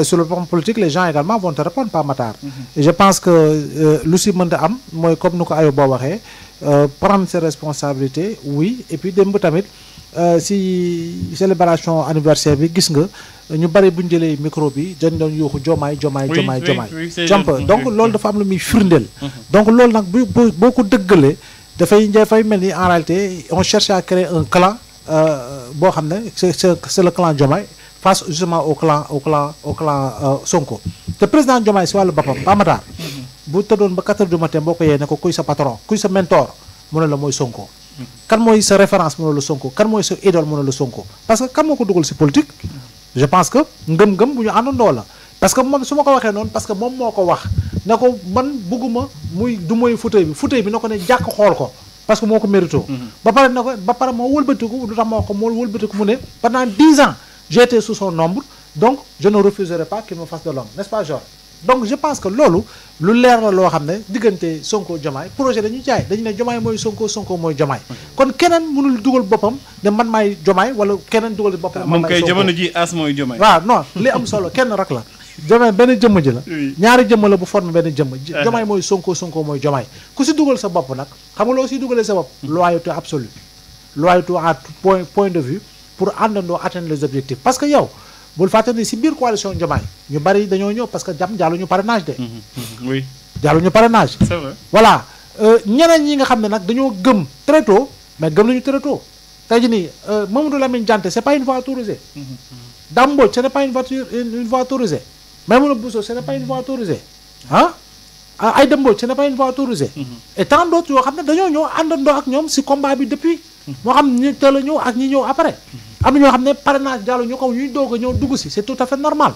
sur le plan politique les gens également vont te répondre par Matar. Et je pense que lu si mën a am mooy comme nu ko ayo boo waxee prendre ses responsabilités oui et puis démb tamit si célébration anniversaire bi gis nga ñu bari bu ñu jëlee micro bi dañ doon yuuxu jomaay jomp donc loolu dafa am lu muy firndeel. donc loolu nag boo ko dëggalee dafay mel ni en réalité on cherche à créer un clan boo xam ne c'est le clan Diomaye face justement au clan Sonko te président Diomaye si wàllu boppam Pape Matar bu tëddoon ba 4 heures du matin boo ko yee ne ko kuy sa patron kuy sa mentor mu ne la mooy Sonko kan mooy sa référence mu ne la Sonko kan mooy sa idole mu ne la Sonko parce que kan moo ko dugal si politique je pense que ngëm-ngëm bu ñu àndandoo la parce que moom su ma ko waxee noonu parce que moom moo ko wax ne ko man bugguma du mooy fauteuil bi na ko ne jàkk xool ko parce que moo ko mérito ba pare moo wëlbatiku lu tax ma wax ko moo wëlbatiku mu ne pendant 10 ans j'ai été sous son ombre donc je ne refuserai pas qu'il me fasse de l'ombre n'est-ce pas Georges donc je pense que loolu lu leer la loo xam ne diggante Sonko Diomaye projet dañu jaay dañu ne Diomaye mooy Sonko mooy Diomaye kon keneen mënul dugal boppam ne man maay Diomaye wala keneen dugal boppam man maay Sonko moom kay jamono ji as mooy Diomaye waaw non li am solo kenn rek la Diomaye benn jëmm ji la ñaari jëmm la bu forme benn jëmm Diomaye mooy Sonko mooy Diomaye ku si dugal sa bopp nag xam nga loo si dugalee sa bopp loyauté absolue loyauté à point de vue pour àndandoo atteindre les objectifs parce que yow bul fàtte ni si biir coalition Diomaye ñu bari dañoo ñëw parce que jàlluñu parrainage de oui jàlluñu parrainage c'est vrai voilà ñeneen ñi nga xam ne nag dañoo gëm très tôt mais gëm nañu très tôt tey jii nii Mamadou Lamine Dianté c'est pas une voie autorisée Dame Mbodj ce n'est pas une voie autorisée Maïmouna Bousso ce n'est pas une voie autorisée Aïda Mbodj ce n'est pas une voie autorisée et tant d'autres yoo xam ne dañoo ñëw àndandoo ak ñoom si combat bi depuis moo xam ñi teel a ñëw ak ñi ñëw après am na ñoo xam ne parrainage jàllu ñu ko ñuy doog a ñëw dugg si c'est tout à fait normal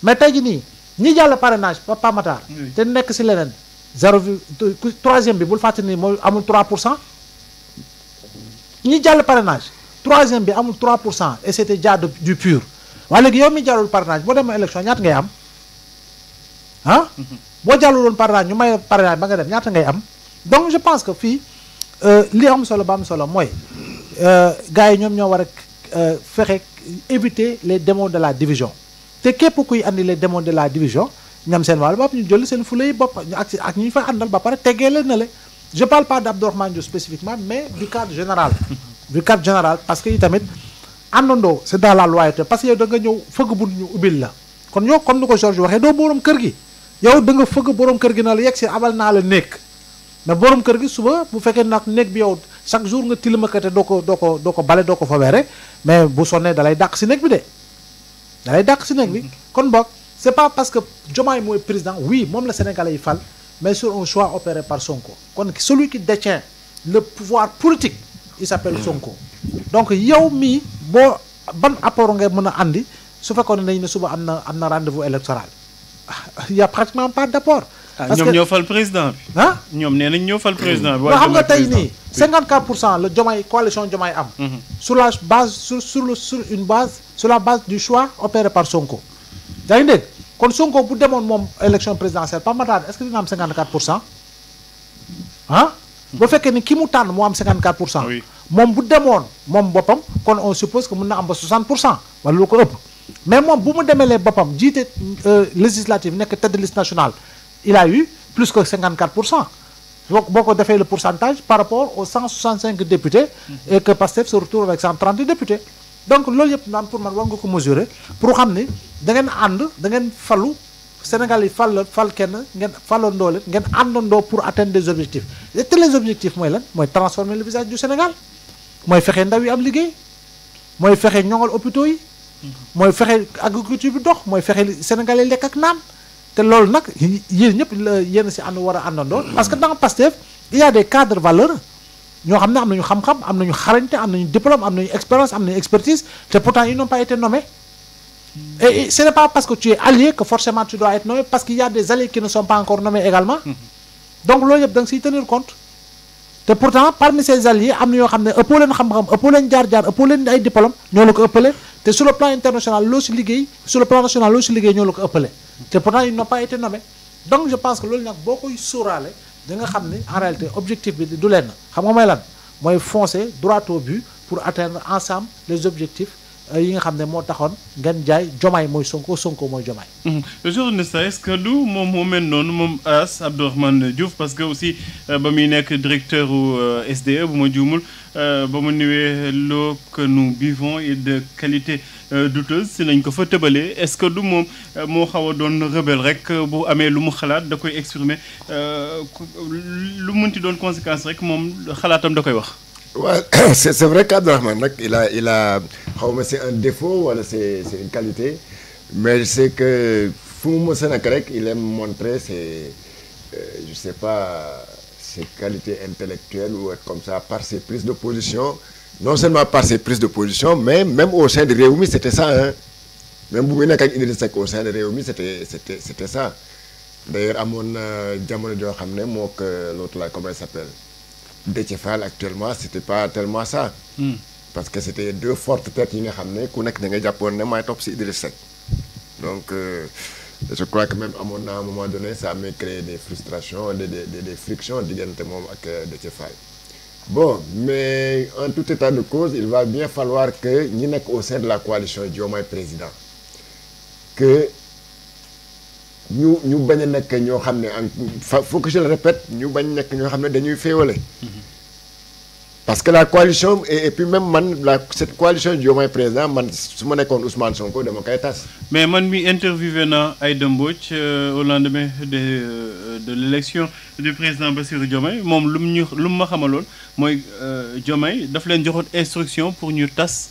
mais tey jii nii ñi jàll parrainage Papa Matar te nekk si leneen 3e bi bul fàtte ni mooy amul 3% ñi jàll parrainage 3e bi amul 3% et c'était déjà du pur waaye léegi yow mi jàllul parrainage boo demee élection ñaata ngay am boo jàlluloon parrainage ñu may parrainage ba nga dem ñaata ngay am donc je pense que fii li am solo ba am solo mooy gars yi ñoom ñoo war a fexe éviter les démons de la division te képp kuy andi les démons de la division ñam seen wàllu bopp ñu jël seen fulay bopp ak ñu fay àndal ba pare teggee leen na le je parle pas d'Abdourahmane Diouf spécifiquement mais du cadre général parce que tamit àndandoo c'est dans la loyauté parce que yow da nga ñëw fëgg bu ñu ubbil la kon yow comme ni ko Georges waxee doo borom kër gi yow da nga fëgg borom kër gi na la yegg si abal naa la néeg mais borom kër gi suba bu fekkee nag néeg bi yow chaque jour nga tilimakate doo ko bale doo ko fa weere mais bu sonnee dalay dàq si néeg bi de kon boog c'est pas parce que Diomaye mooy président oui moom la Sénégalais yi fal mais sur un choix opéré par Sonko kon celui qui détient le pouvoir politique il s'appelle Sonko donc yow mii boo ban apport nga mën a andi su fekkoon ne nañ ne suba am na rendez-vous électoral il y a pratiquement pas d'apport parce ñoom ñoo fal président bi ñoom nee nañ ñoo fal président bi nga xam nga tey nii 54% la Diomaye coalition Diomaye am sur la base sur la base du choix opéré par Sonko yaa ngi dégg kon Sonko bu demoon moom élection présidentielle Pape Matar est-ce que dina am 54% bu fekkee ni ki mu tànn moo am 54% moom bu demoon moom boppam kon on suppose que mën na am ba 60% wala lu ko ëpp mais moom bu mu demelee boppam jiite législative nekk tête de liste nationale il a eu plus que 54% boo ko defee le pourcentage par rapport aux 165 députés et que Pastef se retrouve avec 130 députés donc loolu yëpp naan pour man war nga ko mesurer pour xam ni da ngeen ànd da ngeen falu Sénégal yi fal kenn ngeen falandoo leen ngeen àndandoo pour atteindre des objectifs et les objectifs mooy lan mooy transformer le visage du Sénégal mooy fexe ndaw yi am liggéey mooy fexe ñoŋal hôpitaux yi mooy fexe agriculture bi dox mooy fexe Sénégal yi lekk ak naan te loolu nag yéen ñëpp yéen si ànd war a àndandoo parce que dans Pastef il y a des cadres valeureux ñoo xam ne am nañu xam-xam am nañu xarañte am nañu diplôme am nañu expérience am nañu expertise te pourtant ils n'ont pas été nommés et ce n'est pas parce que tu es allié que forcément tu dois être nommé parce qu'il y a des alliés qui ne sont pas encore nommés également donc loolu yëpp da nga siy tenir compte te pourtant parmi ces alliés am na yoo xam ne ëppoo leen xam-xam ëppoo leen jaar-jaar ëppoo leen ay diplôme ñoo la ko ëppale te sur le plan international loo si liggéey sur le plan national loo si liggéey ñoo la ko ëppale te pourtant ils n'ont pas été nommés donc je pense que loolu nag boo koy sóoraale da nga xam ni en réalité objectif bi du lenn xam nga mooy lan mooy foncer droit au but pour atteindre ensemble les objectifs yi nga xam ne moo taxoon ngeen jaay Diomaye mooy Sonko Sonko mooy Diomaye. journaliste est-ce que du moom moo mel noonu moom As Abdourahmane Diouf parce que aussi ba muy nekk directeur u SDE bu ma juumul ba mu niwee l'eau que nous buvons est de qualité douteuse si nañ ko fa tëbalee est-ce que du moom moo xaw a doon rebelle rek bu amee lu mu xalaat da koy exprimer lu munti doon conséquence rek moom xalaatam da koy wax. waaw c'est vrai qu'Abdourahmane nag il a xaw ma c'est un défaut wala c'est une qualité mais c'est que fu mu mës a nekk rek il aime montrer ses je sais pas ses qualités intellectuelles ou être comme ça par ses prises de position non seulement par ses prises de position mais même au sein de Rewmi c'était ça hein même bu muy nekk ak Idrissa Seck au sein de Rewmi c'était ça d'ailleurs amoon na jamono joo xam ne moo que l'autre là comment il s'appelle Déthié Fall actuellement c'était pas tellement ça. Parce que c'était deux fortes têtes yi nga xam ne ku nekk da nga jàppoon ne maay topp si Idrissa Seck donc je crois que même amoon na à un moment donné ça m'a créé des frustrations des frictions diggante moom ak Déthié Fall. Bon mais en tout état de cause il va bien falloir que ñi nekk au sein de la coalition Diomaye président que ñu bañ a nekk ñoo xam ne faut que je le répète ñu bañ nekk ñoo xam ne dañuy féewale parce que la coalition et puis même man cette coalition Diomaye président man su ma nekkoon Ousmane Sonko dama koy tas. mais man mi interviewé na Aïda Mbodj au lendemain de l'élection du président Bassirou Diomaye moom lu mu ma xamaloon mooy Diomaye daf leen joxoon instruction pour ñu tas.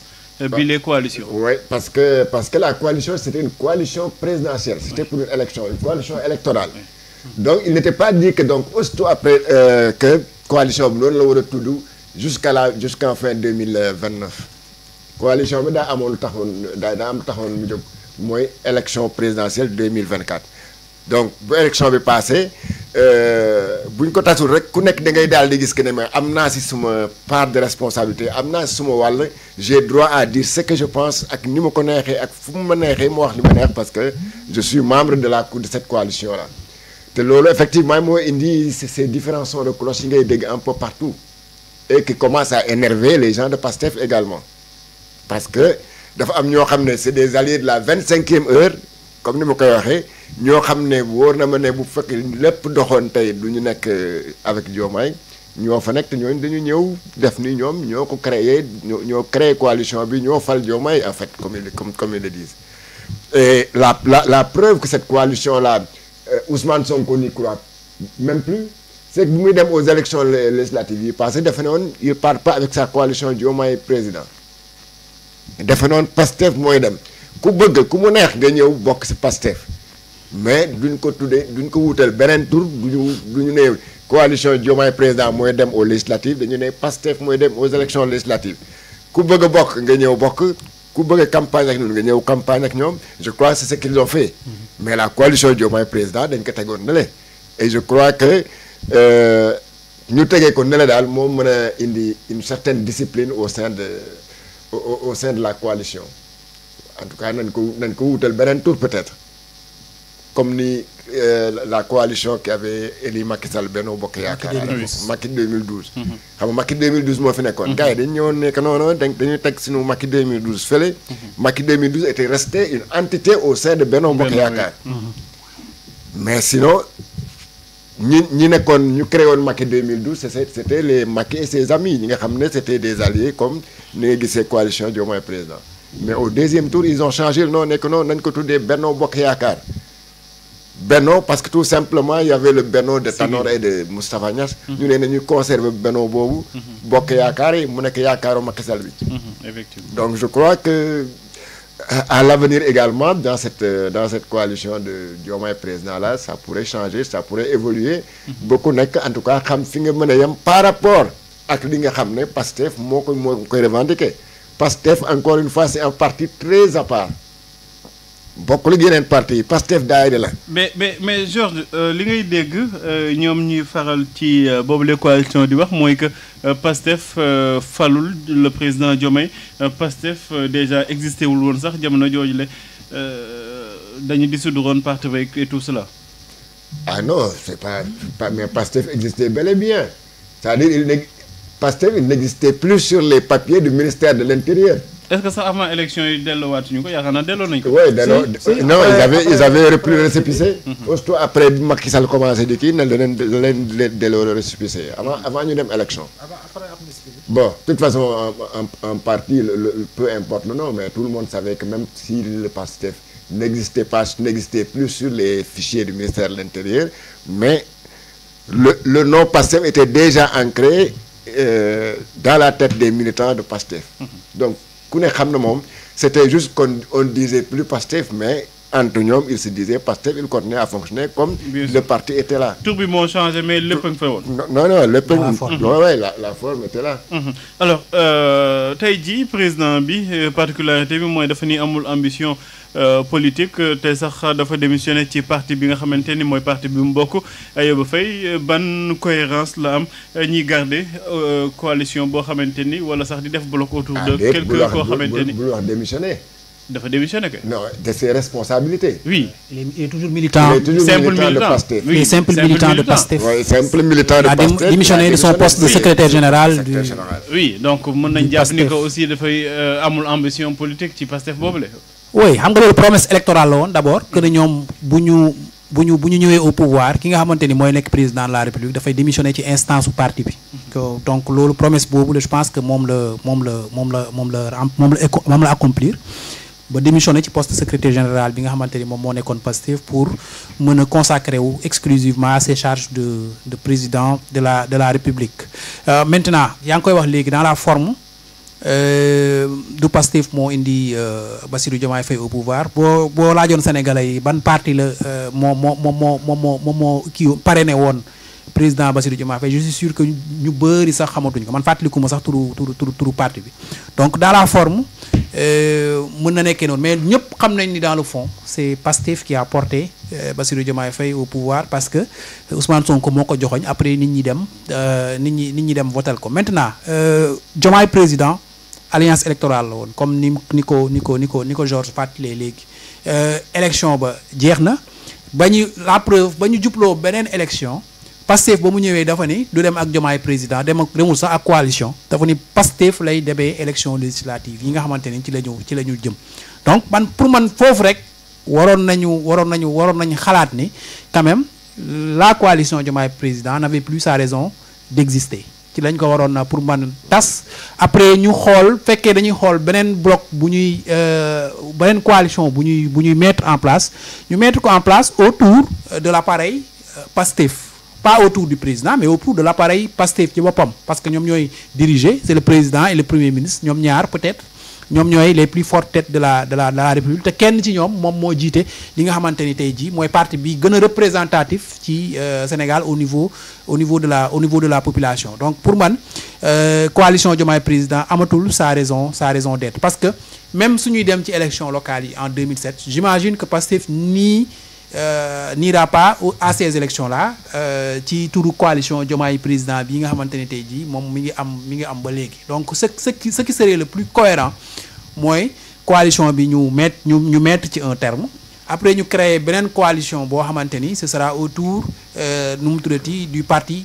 Bi les coalitions. Oui, parce que la coalition c'était une coalition présidentielle, c'était pour une élection, une coalition électorale. Donc il n'était pas dit que donc aussitôt après que coalition bi noonu la war a tudd jusqu'en fin 2029. Coalition bi daa amoon daa am taxoon mu jóg mooy élection présidentielle 2024. Donc bu élection bi passé bu ñu ko tasul rek ku nekk da ngay daal di gis que ne mais am naa si suma part de responsabilité am naa si suma wàll j'ai droit à dire ce que je pense ak ni ma ko neexee ak fu mu ma neexee ma wax li ma neex parce que je suis membre de cette coalition là te loolu effectivement moo indi ces différents sons de cloche yi ngay dégg un peu partout et qui commence à énerver les gens de PASTEF également parce que dafa am ñoo xam ne c'est des alliés de la 25e heure comme ni ma koy waxee ñoo xam ne wóor na ma ne bu fekk lépp doxoon tey du ñu nekk avec Diomaye ñoo fa nekk te ñooñu dañu ñëw def ni ñoom ñoo ko créé ñoo créé coalition bi ñoo fal Diomaye en fait comme ils le disent et la preuve que cette coalition là Ousmane Sonko n'y croit même plus c'est que bu muy dem aux élections législatives yi passé defe ne woon il part pas avec sa coalition Diomaye président defe noonu Pastef mooy dem ku bëgg ku mu neex nga ñëw bokk ci Pastef mais duñ ko tuddee duñ ko wutal beneen tur duñu ne coalition Diomaye président mooy dem aux législatives dañu ne Pastef mooy dem aux élections législatives ku bëgg a bokk nga ñëw bokk ku bëgg a campagne ak ñun nga ñëw campagne ak ñoom je crois que c'est ce qu'ils ont fait mais la coalition Diomaye président dañ ko tegoon ne le et je crois que ñu tegee ko ne le daal moo mën a indi une certaine discipline au sein de la coalition en tout cas nañ ko wutal beneen tour peut-être comme ni la coalition qui avait élu Macky Sall Benno Bokk Yaakaar Macky 2012 xam nga Macky 2012 moo fi nekkoon gars yi dañu ñëwoon nekk non dañuy teg suñu Macky 2012 fële Macky 2012 était resté une entité au sein de Benno Bokk Yaakaar mais sinon ñi nekkoon ñu créé woon Macky 2012 c'était les Macky et ses amis ñi nga xam ne c'était des alliés comme ni nga gisee coalition Diomaye président mais au deuxième tour ils ont changé le nom nekk noonu nañ ko tuddee Benno Bokk Yaakaar Benno parce que tout simplement il y avait le Benno de Tanor et de Moustapha Niasse ñu ne nañu conserver Benno boobu Bokk Yaakaar yi mu nekk yaakaaru Macky Sall bi effectivement donc je crois que à l'avenir également dans cette coalition de Diomaye président là ça pourrait changer ça pourrait évoluer beaucoup nekk en tout cas xam fi nga mën a yem par rapport ak li nga xam ne Pastef moo koy revendiquer Pastef encore une fois c'est un parti très à part bokkul ak yeneen parti yi Pastef daayira la. mais Georges li ngay dégg ñoom ñuy faral ci boobu les coalitions di wax mooy que Pastef falul le président Diomaye Pastef déjà existé wul woon sax jamono jooju la dañu dissoudre woon parti et tout cela. ah non c'est pas mais Pastef existait bel et bien c'est-à-dire Pastef il n'existait plus sur les papiers du ministère de l'Intérieur. est-ce que ça avant élection yi delloowaatuñu ko yaakaar naa delloo nañu ko. oui non ils avaient repris le récépissé. surtout après Macky Sall commencé di kii ne leen delloo le récépissé avant ñu dem élection. Bon, de toute façon, un parti, peu importe le nom, mais tout le monde savait que même si le PASTEF n'existait plus sur les fichiers du ministère de l'Intérieur, mais le nom PASTEF était déjà ancré dans la tête des militants de PASTEF. Donc, c'était juste qu'on disait plus PASTEF, mais entre ñoom il se disait PASTEF, il continuait à fonctionner comme le parti était là. Tout le monde changé, mais le peuple fait autre. Non, la forme était là. Alors, tey jii président bi particularité bi mooy dafa ni amul ambition politique te sax dafa démissionné ci parti bi nga xamante ni mooy parti bi mu bokk Ayoba Faye ban cohérence la am ñiy garder coalition boo xamante ni wala sax di def bloc autour de quelqu'un koo xamante ni bul wax démissionné. dafa démissionné que. Non, de ses responsabilités. Oui. Il est toujours militant. Il est toujours simple militant de militant. PASTEF. Il est simple militant de PASTEF. Oui, simple militant de Il a PASTEF. démissionné de son poste de secrétaire général du. Oui, donc mën nañ jàpp ni que aussi dafay amul ambition politique ci PASTEF boobule. Oui, xam nga loolu promesse électorale la woon d'abord que ne ñoom bu ñu ñëwee au pouvoir ki nga xamante ni mooy nekk président de la République dafay démissionner ci instance su parti bi. Donc loolu promesse boobu je pense que moom la accomplir. ba démissionné ci poste secrétaire général bi nga xamante ni moom moo nekkoon Pastef pour mën a consacrer wu exclusivement à ses charges de président de la République. Maintenant yaa ngi koy wax léegi dans la forme du Pastef moo indi Bassirou Diomaye Faye au pouvoir boo laajoon Sénégalais yi ban parti la moo kii parrainé woon président Bassirou Diomaye Faye je suis sûr que ñu bëri sax xamatuñ ko man fàttaliku ma sax turu parti bi donc dans la forme mën na nekkee noonu mais ñëpp xam nañ ni dans le fond c'est Pastef qui a porté Bassirou Diomaye Faye au pouvoir parce que Ousmane Sonko moo ko joxoñ après nit ñi dem votel ko maintenant Diomaye président alliance électorale la woon comme ni ko Georges fàttalee léegi élection ba jeex na la preuve ba ñu jubloo beneen élection Pastef ba mu ñëwee dafa ni du dem ak Diomaye président demul sax ak coalition dafa ni Pastef lay demee élection législative yi nga xamante ni ci la ñu jëm donc pour man foofu rek waroon nañu xalaat ni quand même la coalition Diomaye président n'avait plus sa raison d'exister ci lañ ko waroon na pour man tas après ñu xool fekkee dañuy xool beneen bloc beneen coalition bu ñuy mettre en place ñu mettre ko en place autour de l'appareil Pastef pas autour du président mais autour de l'appareil Pastef ci boppam parce que ñoom ñooy diriger c'est le président et le premier ministre ñoom ñaar peut-être ñoom ñooy les plus fortes têtes de la République te kenn ci ñoom moom moo jiite li nga xamante ni tey jii mooy parti bi gën a représentatif ci Sénégal au niveau de la population donc pour man coalition Diomaye président amatul sa raison d'être parce que même suñuy dem ci élection locale yi en 2007 j'imagine que Pastef n'ira pas à ces élections-là ci turu coalition Diomaye président bi nga xamante ne tey jii moom mi ngi am ba léegi donc ce qui serait le plus cohérent mooy coalition bi ñu mettre ci un terme après ñu créer beneen coalition boo xamante ni ce sera autour nu mu tuddati du parti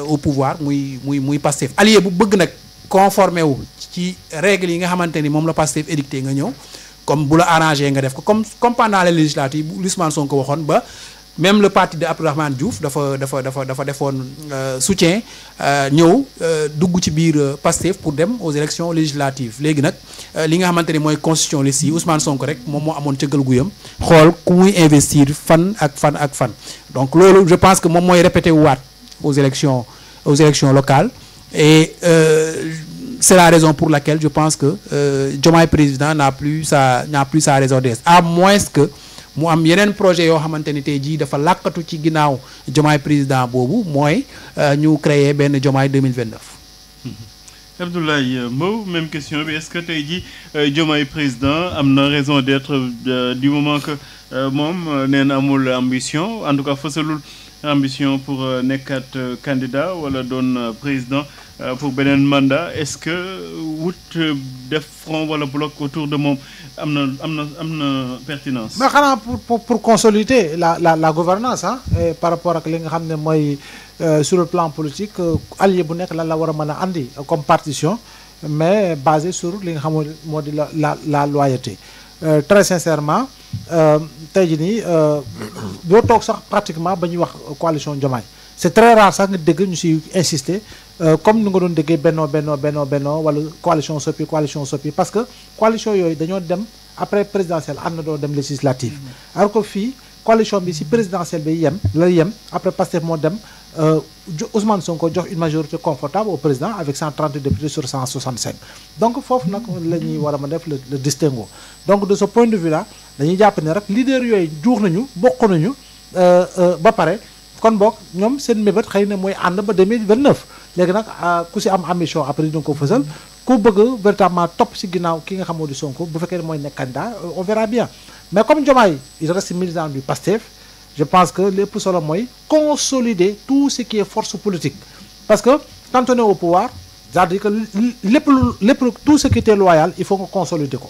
au pouvoir muy Pastef allié bu bëgg nag conformer wu ci règles yi nga xamante ni moom la Pastef édicté nga ñëw comme bu la arrangé nga def ko comme pendant les législatives bu Ousmane Sonko waxoon ba même le parti de Abdourahmane Diouf dafa defoon soutien ñëw dugg ci biir Pastef pour dem aux élections législatives léegi nag li nga xamante ni mooy constitution liste yi Ousmane Sonko rek moom moo amoon cëggal guyam xool ku muy investir fan ak fan donc loolu je pense que moom mooy répété waat aux élections locales et c'est la raison pour laquelle je pense que Diomaye président n'a plus sa raison d'être à moins que mu am yeneen projet yoo xamante ni tey jii dafa làkkatu ci ginnaaw Diomaye président boobu mooy ñu créer benn Diomaye 2029. Abdoulaye Mbow même question bi est-ce que tey jii Diomaye président am na raison d'être du moment que moom nee na amul ambition en tout cas fësalul ambition pour nekkat candidat wala doon président pour beneen mandat est-ce que wut def front wala bloc autour de moom am na pertinence. mais xanaa pour consolider la gouvernance et par rapport ak li nga xam ne mooy sur le plan politique allié bu nekk lan la war a mën a andi comme partition mais basé sur li nga xam moo di la loyauté très sincèrement tey jii nii doo toog sax pratiquement ba ñuy wax coalition Diomaye c'est très rare sax nga dégg ñu si insister comme ni nga doon déggee bennoo wala coalition Sopi parce que coalition yooyu dañoo dem après présidentielle ànd na doo dem législative alors que fii coalition bi si présidentielle bi la yem après Pastef moo dem Ousmane Sonko jox une majorité confortable au président avec 130 députés sur 165 donc foofu nag la ñuy war a ma def le distinguo donc de ce point de vue là dañuy jàpp ne rek leader yooyu juux nañu bokk nañu ba pare kon boog ñoom seen mébét xëy na mooy ànd ba 2029 léegi nag ku si am ambition après dina ko fësal ku bëgg véritablement topp si ginnaaw ki nga xam moo di Sonko bu fekkee ne mooy nekk candidat on verra bien mais comme Diomaye il reste militant du PASTEF je pense que lépp solo mooy consolider tout ce qui est force politique parce que quand on est au pouvoir c'est-à-dire que lépp tout ce qui était loyal il faut nga consolider ko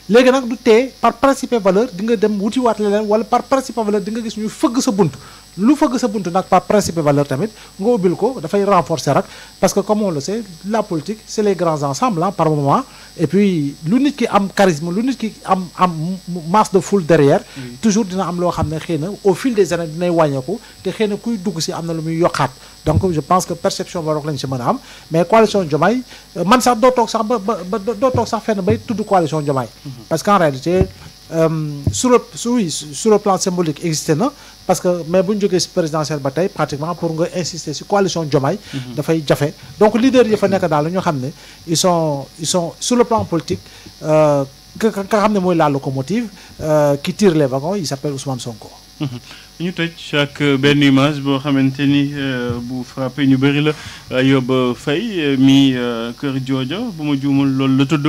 léegi nag du tee par principe et valeur di nga dem wutiwaat leneen wala par principe et valeur di nga gis ñuy fëgg sa bunt lu fëgg sa bunt nag par principe et valeur tamit nga ubbil ko dafay renforcer rek parce que comme on le sait la politique c'est les grands ensembles par moment et puis lu nit ki am charisme lu nit ki am masse de foule derrière toujours dina am loo xam ne xëy na au fil des années dinay wàññeeku te xëy na kuy dugg si am na lu muy yokkaat donc je pense que perception ba rek lañ si mën a am mais coalition Diomaye man sax doo toog sax ba doo toog sax fenn bay tudd coalition Diomaye parce qu'en réalité sur le plan symbolique existé na parce que mais bu ñu jógee si présidentielle ba tey pratiquement pour nga insister si coalition Diomaye dafay jafe donc leader yi fa nekk daal la ñoo xam ne ils sont sur le plan politique ka xam ne mooy la locomotive qui tire les wagons il s'appelle Ousmane Sonko. ñu tëj ak benn image boo xamante ni bu frappé ñu bëri la Ayoba Faye mi Kër Jooja bu ma juumul loolu la tudd